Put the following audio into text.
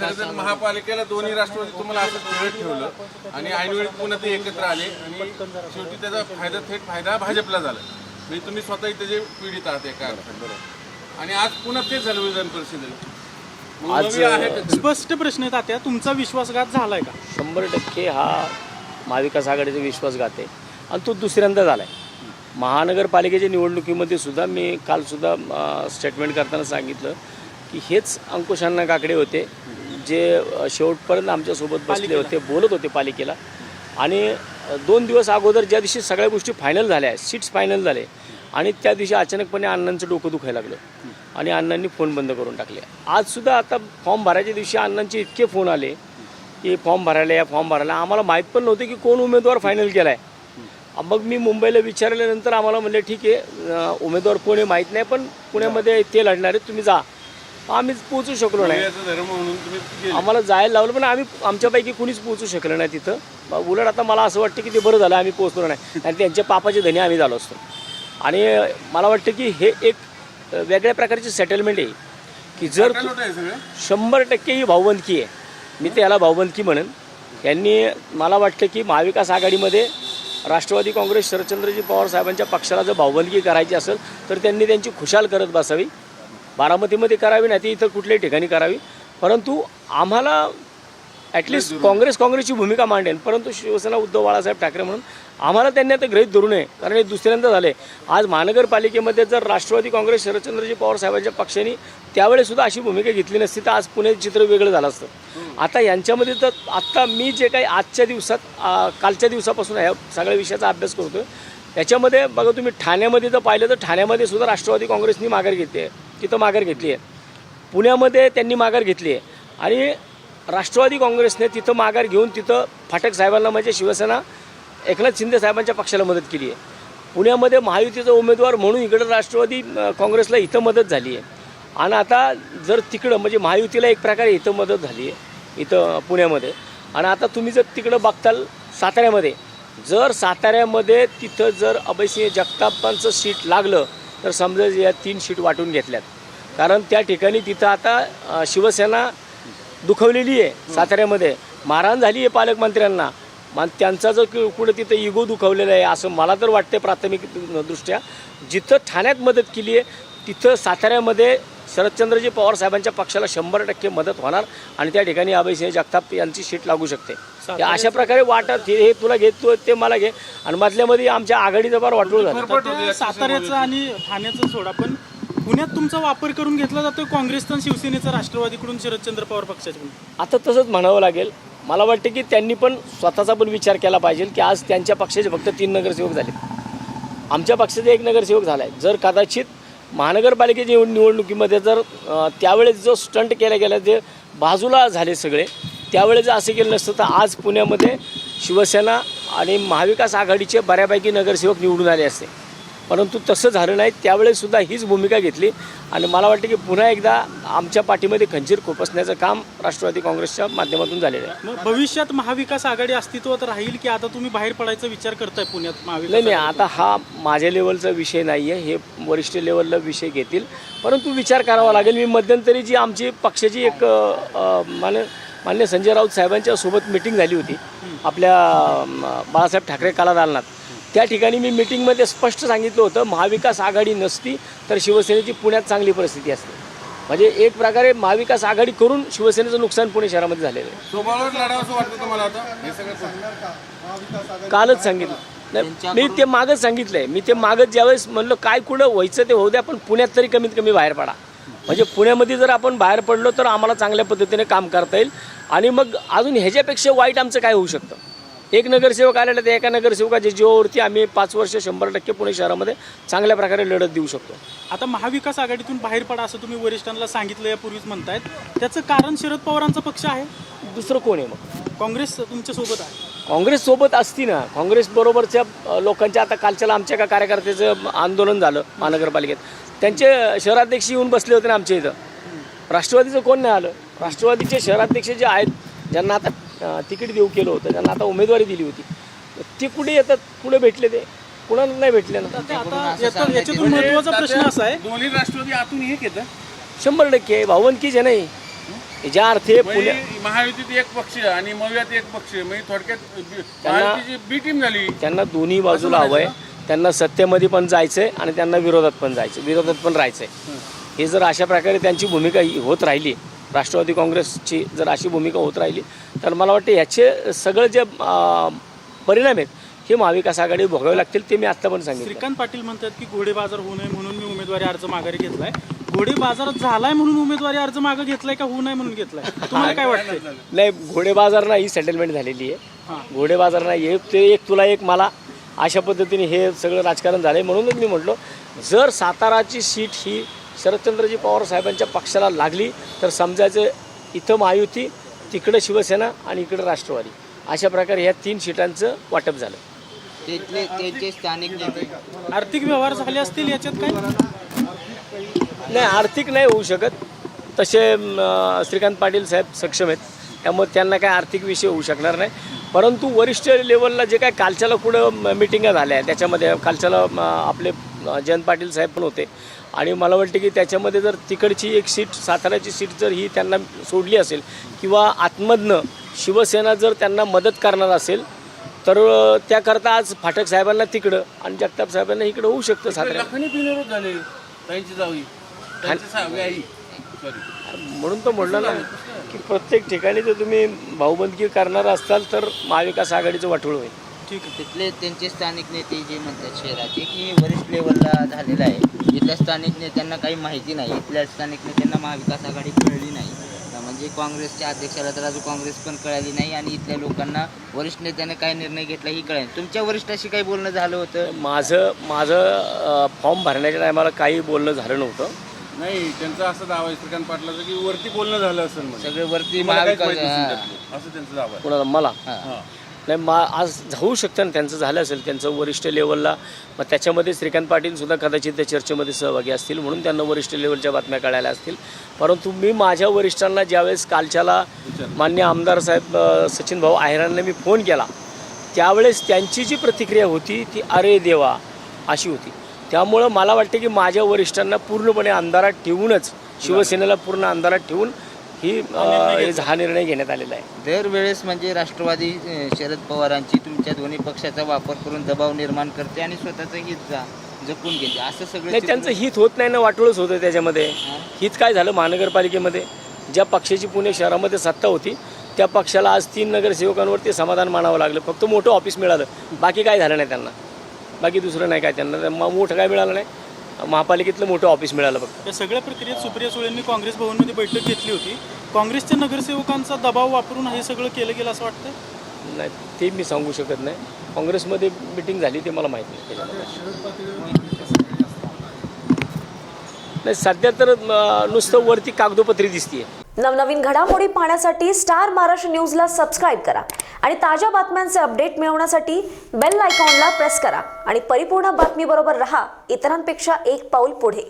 खरं तर महापालिकेला दोन्ही राष्ट्रवादी तुम्हाला असं खेळत ठेवलं आणि ऐनवेळी पुन्हा ते एकत्र आले आणि शेवटी त्याचा थेट फायदा भाजपला झाला. म्हणजे तुम्ही स्वतः इथे जे पीडित आहात एका अर्थाने. आणि आज पुन्हा तेच झालं विधान परिषदेला. आज स्पष्ट प्रश्न आहे तात्या, तुमचा विश्वासघात झालाय का? 100% हा महाविकास आघाडीचा विश्वासघात आहे आणि तो दुसऱ्यांदा झाला आहे. महानगरपालिकेच्या निवडणुकीमध्ये सुद्धा मी कालसुद्धा स्टेटमेंट करताना सांगितलं की हेच अंकुशांना काकडे होते जे शेवटपर्यंत आमच्यासोबत बसले होते, बोलत होते पालिकेला. आणि 2 दिवस अगोदर ज्या दिवशी सगळ्या गोष्टी फायनल झाल्या, सीट्स फायनल झाले, आणि त्या दिवशी अचानकपणे अण्णांचं डोकं दुखायला लागलं आणि अण्णांनी फोन बंद करून टाकले. आजसुद्धा आता फॉर्म भरायच्या दिवशी अण्णांचे इतके फोन आले की फॉर्म भरायला या, फॉर्म भरायला. आम्हाला माहीत पण नव्हते की कोण उमेदवार फायनल केला आहे. मग मी मुंबईला विचारल्यानंतर आम्हाला म्हणले ठीक आहे, उमेदवार कोण आहे माहीत नाही, पण पुण्यामध्ये ते लढणार आहेत, तुम्ही जा. आम्हीच पोहोचू शकलो नाही. आम्हाला जायला लावलं पण आमच्यापैकी कुणीच पोहोचू शकलं नाही तिथं. उलट आता मला असं वाटतं की ते बरं झालं आम्ही पोहोचलो नाही, आणि त्यांच्या पापाचे धनी आम्ही झालो असतो. आणि मला वाटतं की हे एक वेगळ्या प्रकारची सेटलमेंट आहे की जर 100% ही भाऊबंदकी आहे. मी तर याला भाऊबंदकी म्हणेन. यांनी मला वाटतं की महाविकास आघाडीमध्ये राष्ट्रवादी काँग्रेस शरदचंद्रजी पवार साहेबांच्या पक्षाला जर भाऊबंदकी करायची असेल तर त्यांनी त्यांची खुशाल करत बसावी. बारामतीमध्ये करावी, नाही ती इतर कुठल्याही ठिकाणी करावी. परंतु आम्हाला ॲटलिस्ट काँग्रेसची भूमिका मांडेन, परंतु शिवसेना उद्धव बाळासाहेब ठाकरे म्हणून आम्हाला त्यांनी आता गृहीत धरू नये, कारण हे दुसऱ्यांदा झाले. आज महानगरपालिकेमध्ये जर राष्ट्रवादी काँग्रेस शरदचंद्रजी पवार साहेबांच्या पक्षाने त्यावेळेसुद्धा अशी भूमिका घेतली नसती तर आज पुण्याचं चित्र वेगळं झालं असतं. आता यांच्यामध्ये तर आत्ता मी जे काही आजच्या दिवसात कालच्या दिवसापासून ह्या सगळ्या विषयाचा अभ्यास करतो आहे, याच्यामध्ये बघा तुम्ही ठाण्यामध्ये जर पाहिलं तर ठाण्यामध्ये सुद्धा राष्ट्रवादी काँग्रेसनी माघार घेतली आहे, तिथं माघार घेतली आहे. पुण्यामध्ये त्यांनी माघार घेतली आहे आणि राष्ट्रवादी काँग्रेसने तिथं माघार घेऊन तिथं फाटक साहेबांना म्हणजे शिवसेना एकनाथ शिंदे साहेबांच्या पक्षाला मदत केली आहे. पुण्यामध्ये महायुतीचा उमेदवार म्हणून इकडं राष्ट्रवादी काँग्रेसला इथं मदत झाली आहे. आणि आता जर तिकडं म्हणजे महायुतीला एक प्रकारे इथं मदत झाली आहे इथं पुण्यामध्ये. आणि आता तुम्ही जर तिकडं बघताल साताऱ्यामध्ये, जर साताऱ्यामध्ये तिथं जर अभयसिंह जगतापांचं सीट लागलं तर समजा या 3 सीट वाटून घेतल्यात. कारण त्या ठिकाणी तिथं आता शिवसेना दुखवलेली आहे. साताऱ्यामध्ये मारहाण झाली आहे पालकमंत्र्यांना. मग त्यांचा जर कुठं तिथं इगो दुखवलेला आहे असं मला तर वाटते प्राथमिक दृष्ट्या. जिथं ठाण्यात मदत केली आहे तिथं साताऱ्यामध्ये शरदचंद्रजी पवार साहेबांच्या पक्षाला 100% मदत होणार आणि त्या ठिकाणी अभयसिंह जगताप यांची सीट लागू शकते. अशा प्रकारे वाटत हे तुला घेतो ते मला घे आणि मधल्यामध्ये आमच्या आघाडीचा फार वाटोळ झाला. साताऱ्याचं आणि ठाण्याचं सोडा, पण पुण्यात तुमचा वापर करून घेतला जातो काँग्रेसचा आणि शिवसेनेचा, राष्ट्रवादीकडून शरदचंद्र पवार पक्षाकडून. आता तसंच म्हणावं लागेल. मला वाटतं की त्यांनी पण स्वतःचा पण विचार केला पाहिजे की आज त्यांच्या पक्षाचे फक्त 3 नगरसेवक झाले, आमच्या पक्षाचा 1 नगरसेवक झाला आहे. जर कदाचित महानगरपालिकेच्या निवडणुकीमध्ये जर त्यावेळेस जो स्टंट केला गेला जे बाजूला झाले सगळे, त्यावेळेस जर असं केलं नसतं तर आज पुण्यामध्ये शिवसेना आणि महाविकास आघाडीचे बऱ्यापैकी नगरसेवक निवडून आले असते. परंतु तसं झालं नाही. त्यावेळेससुद्धा हीच भूमिका घेतली आणि मला वाटतं की पुन्हा एकदा आमच्या पाठीमध्ये खंजीर खुपसण्याचं काम राष्ट्रवादी काँग्रेसच्या माध्यमातून झालेलं आहे. मग भविष्यात महाविकास आघाडी अस्तित्वात राहील की आता तुम्ही बाहेर पडायचा विचार करताय पुण्यात नाही, आता हा माझ्या लेवलचा विषय नाही आहे, हे वरिष्ठ लेवलला विषय घेतील. परंतु विचार करावा लागेल. मी मध्यंतरी जी आमची पक्षाची एक मान्य संजय राऊत साहेबांच्या सोबत मिटिंग झाली होती आपल्या बाळासाहेब ठाकरे कला दालनात. त्या ठिकाणी मी मिटिंगमध्ये स्पष्ट सांगितलं होतं महाविकास आघाडी नसती तर शिवसेनेची पुण्यात चांगली परिस्थिती असते. म्हणजे एक प्रकारे महाविकास आघाडी करून शिवसेनेचं नुकसान पुणे शहरामध्ये झालेलं आहे. कालच सांगितलं नाही, मी ते मागच सांगितलं आहे. मी ते मागच ज्यावेळेस म्हणलं काय कुठं व्हायचं ते होऊ द्या, पण पुण्यात तरी कमीत कमी बाहेर पडा. म्हणजे पुण्यामध्ये जर आपण बाहेर पडलो तर आम्हाला चांगल्या पद्धतीने काम करता येईल. आणि मग अजून ह्याच्यापेक्षा वाईट आमचं काय होऊ शकतं. 1 नगरसेवक आलेला त्या एका नगरसेवकाच्या जीवावरती आम्ही 5 वर्ष 100% पुणे शहरामध्ये चांगल्या प्रकारे लढत देऊ शकतो. आता महाविकास आघाडीतून बाहेर पडा असं तुम्ही वरिष्ठांना सांगितलं यापूर्वीच म्हणतायत, त्याचं कारण शरद पवारांचा पक्ष आहे. दुसरं कोण आहे मग? काँग्रेस तुमच्या सोबत आहे. काँग्रेस सोबत असती ना. काँग्रेस बरोबरच्या लोकांच्या आता कालच्याला आमच्या एका कार्यकर्त्याचं आंदोलन झालं महानगरपालिकेत, त्यांचे शहराध्यक्ष येऊन बसले होते ना आमच्या इथं. राष्ट्रवादीचं कोण नाही आलं. राष्ट्रवादीचे शहराध्यक्ष जे आहेत ज्यांना आता तिकीट देऊ केलं होतं, त्यांना आता उमेदवारी दिली होती, ते कुठे येतात, कुठे भेटले ते कुणाला नाही भेटले ना. याच्यातून महत्त्वाचा प्रश्न असा आहे दोन्ही राष्ट्रवादी आतून एक येतं 100% भावनकीच आहे नाही. ज्या अर्थी पुण्या महायुतीत एक पक्ष आणि मवियात एक पक्ष, म्हणजे थोडक्यात महायुतीची बी टीम झाली. त्यांना दोन्ही बाजूला हवं आहे. त्यांना सत्तेमध्ये पण जायचंय आणि त्यांना विरोधात पण जायचं, विरोधात पण राहायचंय. हे जर अशा प्रकारे त्यांची भूमिका होत राहिली, राष्ट्रवादी काँग्रेसची जर अशी भूमिका होत राहिली, तर मला वाटतं ह्याचे सगळं जे परिणाम आहेत हे महाविकास आघाडी भोगावे लागतील. ते मी आत्ता पण सांगितलं. श्रीकांत पाटील म्हणतात की घोडे बाजार होऊ नये म्हणून मी उमेदवारी अर्ज माघारी घेतलाय. घोडे बाजार झालाय म्हणून उमेदवारी अर्ज मागे घेतलाय का होऊ नये म्हणून घेतलाय? तुम्हाला काय वाटतं? नाही, घोडे बाजार नाही, सेटलमेंट झालेली आहे. घोडे बाजार नाही आहे ते, एक तुला एक मला, अशा पद्धतीने हे सगळं राजकारण झालं आहे. म्हणूनच मी म्हटलो, जर साताराची सीट ही शरदचंद्रजी पवार साहेबांच्या पक्षाला लागली तर समजायचं इथं महायुती, तिकडं शिवसेना आणि इकडं राष्ट्रवादी, अशा प्रकारे ह्या 3 सीटांचं वाटप झालं. त्याचे स्थानिक नेते आर्थिक व्यवहार झाले असतील याच्यात काय? नाही, आर्थिक नाही होऊ शकत तसे. श्रीकांत पाटील साहेब सक्षम आहेत, त्यामुळे त्यांना काय आर्थिक विषय होऊ शकणार नाही. परंतु वरिष्ठ लेवलला जे काय कालच्याला कुठं मिटिंगा झाल्या त्याच्यामध्ये कालच्याला आपले जयंत पाटील साहेब पण होते आणि मला वाटतं की त्याच्यामध्ये जर तिकडची एक सीट, साताऱ्याची सीट जर ही त्यांना सोडली असेल किंवा आतमधनं शिवसेना जर त्यांना मदत करणार असेल तर त्याकरता आज फाटक साहेबांना तिकडं आणि जगताप साहेबांना इकडं होऊ शकतं. सातारा झाले त्यांची जावी, म्हणून तो म्हणलं ना की प्रत्येक ठिकाणी जर तुम्ही भाऊबंदगी करणार असाल तर महाविकास आघाडीचं वाटोळ होईल. ठीक आहे. तिथले त्यांचे स्थानिक नेते जे म्हणतात शहराचे की वरिष्ठ लेवलला झालेला आहे, इथल्या स्थानिक नेत्यांना काही माहिती नाही, इथल्या स्थानिक नेत्यांना महाविकास आघाडी कळली नाही, म्हणजे काँग्रेसच्या अध्यक्षाला तर अजून काँग्रेस पण कळाली नाही आणि इथल्या लोकांना वरिष्ठ नेत्याने काय निर्णय घेतला ही कळेल. तुमच्या वरिष्ठाशी काही बोलणं झालं होतं? माझं फॉर्म भरण्याच्या टायमाला काही बोलणं झालं नव्हतं. नाही, त्यांचा असं दावा आहे श्रीकांत पाटलाचं की वरती बोलणं झालं असेल म्हणजे. सगळे वरती मला काहीच महाविकास माहिती नसेल त्यातलं. असं त्यांचा दावा आहे. कोणाला? मला हां. नाही, आज होऊ शकतं ना, त्यांचं झालं असेल त्यांचं वरिष्ठ लेवलला. मग त्याच्यामध्ये श्रीकांत पाटीलसुद्धा कदाचित त्या चर्चेमध्ये सहभागी असतील म्हणून त्यांना वरिष्ठ लेवलच्या बातम्या कळायला असतील. परंतु मी माझ्या वरिष्ठांना ज्यावेळेस कालच्याला मान्य आमदार साहेब सचिन भाऊ आहेरांना मी फोन केला त्यावेळेस त्यांची जी प्रतिक्रिया होती ती अरे देवा अशी होती. त्यामुळं मला वाटतं की माझ्या वरिष्ठांना पूर्णपणे अंधारात ठेवूनच, शिवसेनेला पूर्ण अंधारात ठेवून हा निर्णय घेण्यात आलेला आहे. दरवेळेस म्हणजे राष्ट्रवादी शरद पवारांची तुमच्या दोन्ही पक्षाचा वापर करून दबाव निर्माण करते आणि स्वतःचं हित जपून घेते, असं सगळं. नाही, त्यांचं हित होत नाही ना, वाटोळच होतं त्याच्यामध्ये. हित काय झालं? महानगरपालिकेमध्ये ज्या पक्षाची पुणे शहरामध्ये सत्ता होती त्या पक्षाला आज 3 नगरसेवकांवरती समाधान मानावं लागलं. फक्त मोठं ऑफिस मिळालं, बाकी काय झालं नाही त्यांना. बाकी दुसरं नाही काय त्यांना, मोठं काय मिळालं नाही. महापालिकेतलं मोठं ऑफिस मिळालं फक्त. या सगळ्या प्रक्रियेत सुप्रिया सुळेंनी काँग्रेस भवनमध्ये बैठक घेतली होती. काँग्रेसच्या नगरसेवकांचा दबाव वापरून हे सगळं केलं गेलं असं वाटतं? नाही, ते मी सांगू शकत नाही. काँग्रेसमध्ये मिटिंग झाली ते मला माहीत नाही त्याच्यामध्ये. नाही, सध्या तर नुसतं वरती कागदोपत्री दिसतीये. नवनवीन घडामोडी पाहण्यासाठी स्टार महाराष्ट्र न्यूजला सबस्क्राईब करा आणि ताज्या बातम्यांचे अपडेट मिळवण्यासाठी बेल आयकॉनला प्रेस करा आणि परिपूर्ण बातमीबरोबर रहा, इतरांपेक्षा एक पाऊल पुढे.